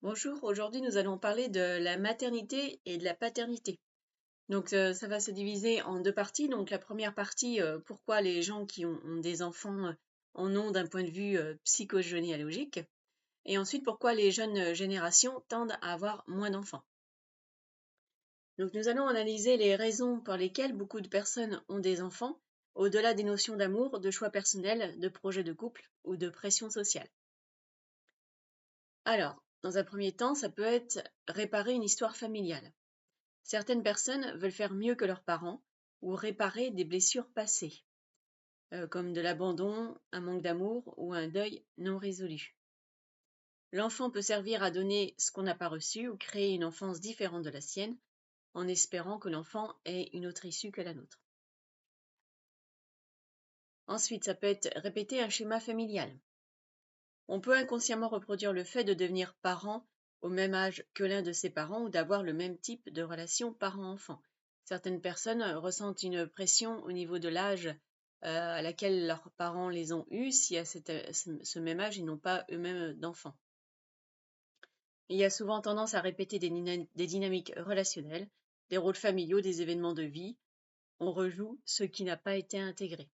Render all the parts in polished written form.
Bonjour, aujourd'hui nous allons parler de la maternité et de la paternité. Donc ça va se diviser en deux parties. Donc la première partie, pourquoi les gens qui ont des enfants en ont d'un point de vue psychogénéalogique. Et ensuite pourquoi les jeunes générations tendent à avoir moins d'enfants. Donc nous allons analyser les raisons pour lesquelles beaucoup de personnes ont des enfants, au-delà des notions d'amour, de choix personnels, de projets de couple ou de pression sociale. Alors, dans un premier temps, ça peut être réparer une histoire familiale. Certaines personnes veulent faire mieux que leurs parents ou réparer des blessures passées, comme de l'abandon, un manque d'amour ou un deuil non résolu. L'enfant peut servir à donner ce qu'on n'a pas reçu ou créer une enfance différente de la sienne, en espérant que l'enfant ait une autre issue que la nôtre. Ensuite, ça peut être répéter un schéma familial. On peut inconsciemment reproduire le fait de devenir parent au même âge que l'un de ses parents ou d'avoir le même type de relation parent-enfant. Certaines personnes ressentent une pression au niveau de l'âge à laquelle leurs parents les ont eus si à ce même âge ils n'ont pas eux-mêmes d'enfants. Il y a souvent tendance à répéter des dynamiques relationnelles, des rôles familiaux, des événements de vie. On rejoue ce qui n'a pas été intégré.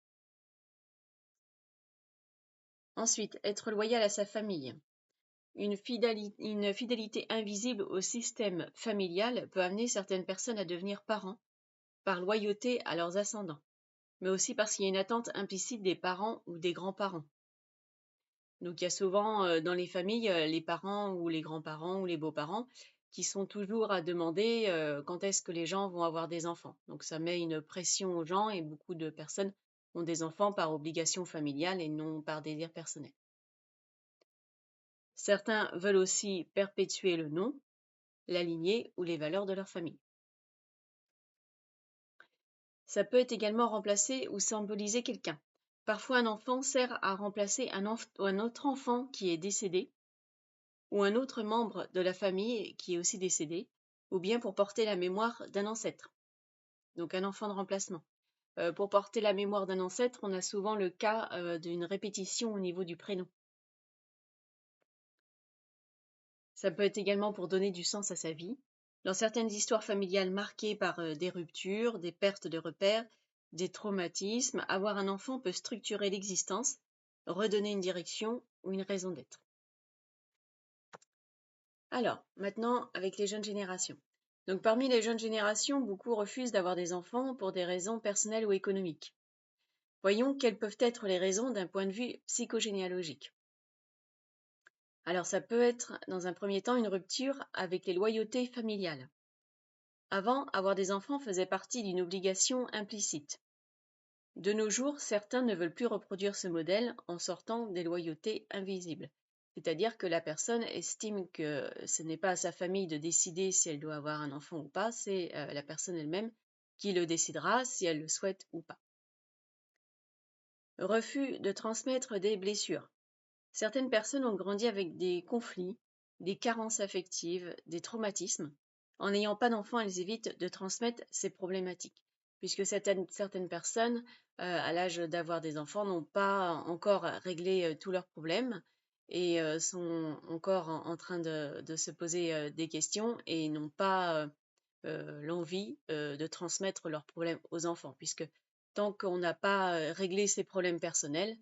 Ensuite, être loyal à sa famille. Une fidélité invisible au système familial peut amener certaines personnes à devenir parents par loyauté à leurs ascendants, mais aussi parce qu'il y a une attente implicite des parents ou des grands-parents. Donc il y a souvent dans les familles les parents ou les grands-parents ou les beaux-parents qui sont toujours à demander quand est-ce que les gens vont avoir des enfants. Donc ça met une pression aux gens et beaucoup de personnes ont des enfants par obligation familiale et non par désir personnel. Certains veulent aussi perpétuer le nom, la lignée ou les valeurs de leur famille. Ça peut être également remplacer ou symboliser quelqu'un. Parfois, un enfant sert à remplacer un autre enfant qui est décédé ou un autre membre de la famille qui est aussi décédé, ou bien pour porter la mémoire d'un ancêtre. Donc un enfant de remplacement. Pour porter la mémoire d'un ancêtre, on a souvent le cas d'une répétition au niveau du prénom. Ça peut être également pour donner du sens à sa vie. Dans certaines histoires familiales marquées par des ruptures, des pertes de repères, des traumatismes, avoir un enfant peut structurer l'existence, redonner une direction ou une raison d'être. Alors, maintenant, avec les jeunes générations. Donc, parmi les jeunes générations, beaucoup refusent d'avoir des enfants pour des raisons personnelles ou économiques. Voyons quelles peuvent être les raisons d'un point de vue psychogénéalogique. Alors, ça peut être, dans un premier temps, une rupture avec les loyautés familiales. Avant, avoir des enfants faisait partie d'une obligation implicite. De nos jours, certains ne veulent plus reproduire ce modèle en sortant des loyautés invisibles. C'est-à-dire que la personne estime que ce n'est pas à sa famille de décider si elle doit avoir un enfant ou pas, c'est la personne elle-même qui le décidera si elle le souhaite ou pas. Refus de transmettre des blessures. Certaines personnes ont grandi avec des conflits, des carences affectives, des traumatismes. En n'ayant pas d'enfants, elles évitent de transmettre ces problématiques, puisque certaines personnes, à l'âge d'avoir des enfants, n'ont pas encore réglé tous leurs problèmes et sont encore en train de se poser des questions et n'ont pas l'envie de transmettre leurs problèmes aux enfants, puisque tant qu'on n'a pas réglé ses problèmes personnels,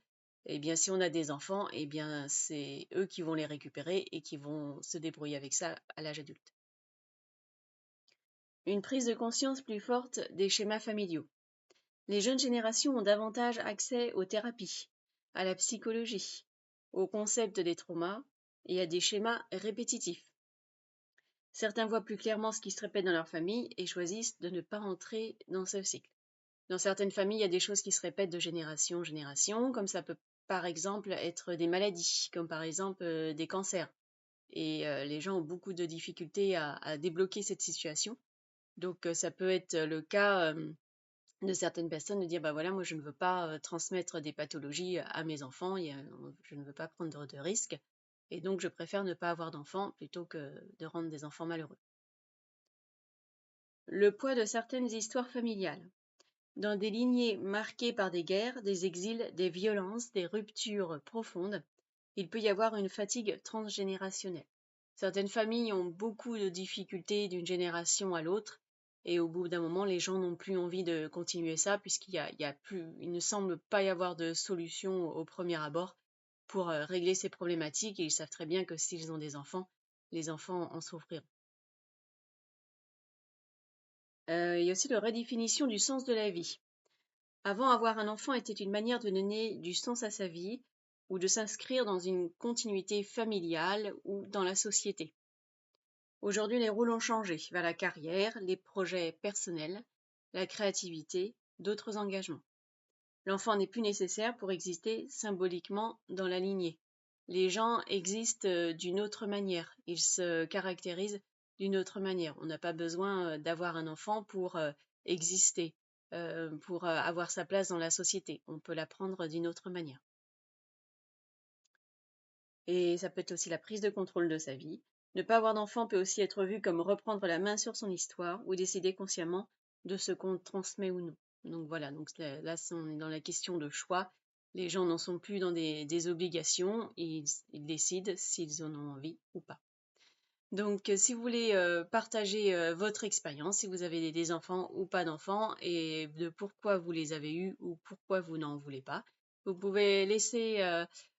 eh bien, si on a des enfants, eh bien, c'est eux qui vont les récupérer et qui vont se débrouiller avec ça à l'âge adulte. Une prise de conscience plus forte des schémas familiaux. Les jeunes générations ont davantage accès aux thérapies, à la psychologie, au concept des traumas et à des schémas répétitifs. Certains voient plus clairement ce qui se répète dans leur famille et choisissent de ne pas entrer dans ce cycle. Dans certaines familles, il y a des choses qui se répètent de génération en génération, comme ça peut par exemple être des maladies, comme par exemple des cancers. Et les gens ont beaucoup de difficultés à débloquer cette situation. Donc ça peut être le cas de certaines personnes de dire bah voilà, moi je ne veux pas transmettre des pathologies à mes enfants, je ne veux pas prendre de risques, et donc je préfère ne pas avoir d'enfants plutôt que de rendre des enfants malheureux. Le poids de certaines histoires familiales. Dans des lignées marquées par des guerres, des exils, des violences, des ruptures profondes, il peut y avoir une fatigue transgénérationnelle. Certaines familles ont beaucoup de difficultés d'une génération à l'autre, et au bout d'un moment, les gens n'ont plus envie de continuer ça, il ne semble pas y avoir de solution au premier abord pour régler ces problématiques, et ils savent très bien que s'ils ont des enfants, les enfants en souffriront. Il y a aussi la redéfinition du sens de la vie. Avant, avoir un enfant était une manière de donner du sens à sa vie ou de s'inscrire dans une continuité familiale ou dans la société. Aujourd'hui, les rôles ont changé vers la carrière, les projets personnels, la créativité, d'autres engagements. L'enfant n'est plus nécessaire pour exister symboliquement dans la lignée. Les gens existent d'une autre manière, ils se caractérisent d'une autre manière. On n'a pas besoin d'avoir un enfant pour exister, pour avoir sa place dans la société. On peut l'apprendre d'une autre manière. Et ça peut être aussi la prise de contrôle de sa vie. Ne pas avoir d'enfant peut aussi être vu comme reprendre la main sur son histoire ou décider consciemment de ce qu'on transmet ou non. Donc voilà, donc là on est dans la question de choix. Les gens n'en sont plus dans des obligations, ils décident s'ils en ont envie ou pas. Donc si vous voulez partager votre expérience, si vous avez des enfants ou pas d'enfants, et de pourquoi vous les avez eus ou pourquoi vous n'en voulez pas, vous pouvez laisser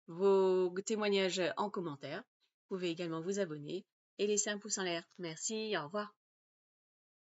vos témoignages en commentaire. Vous pouvez également vous abonner et laisser un pouce en l'air. Merci, au revoir.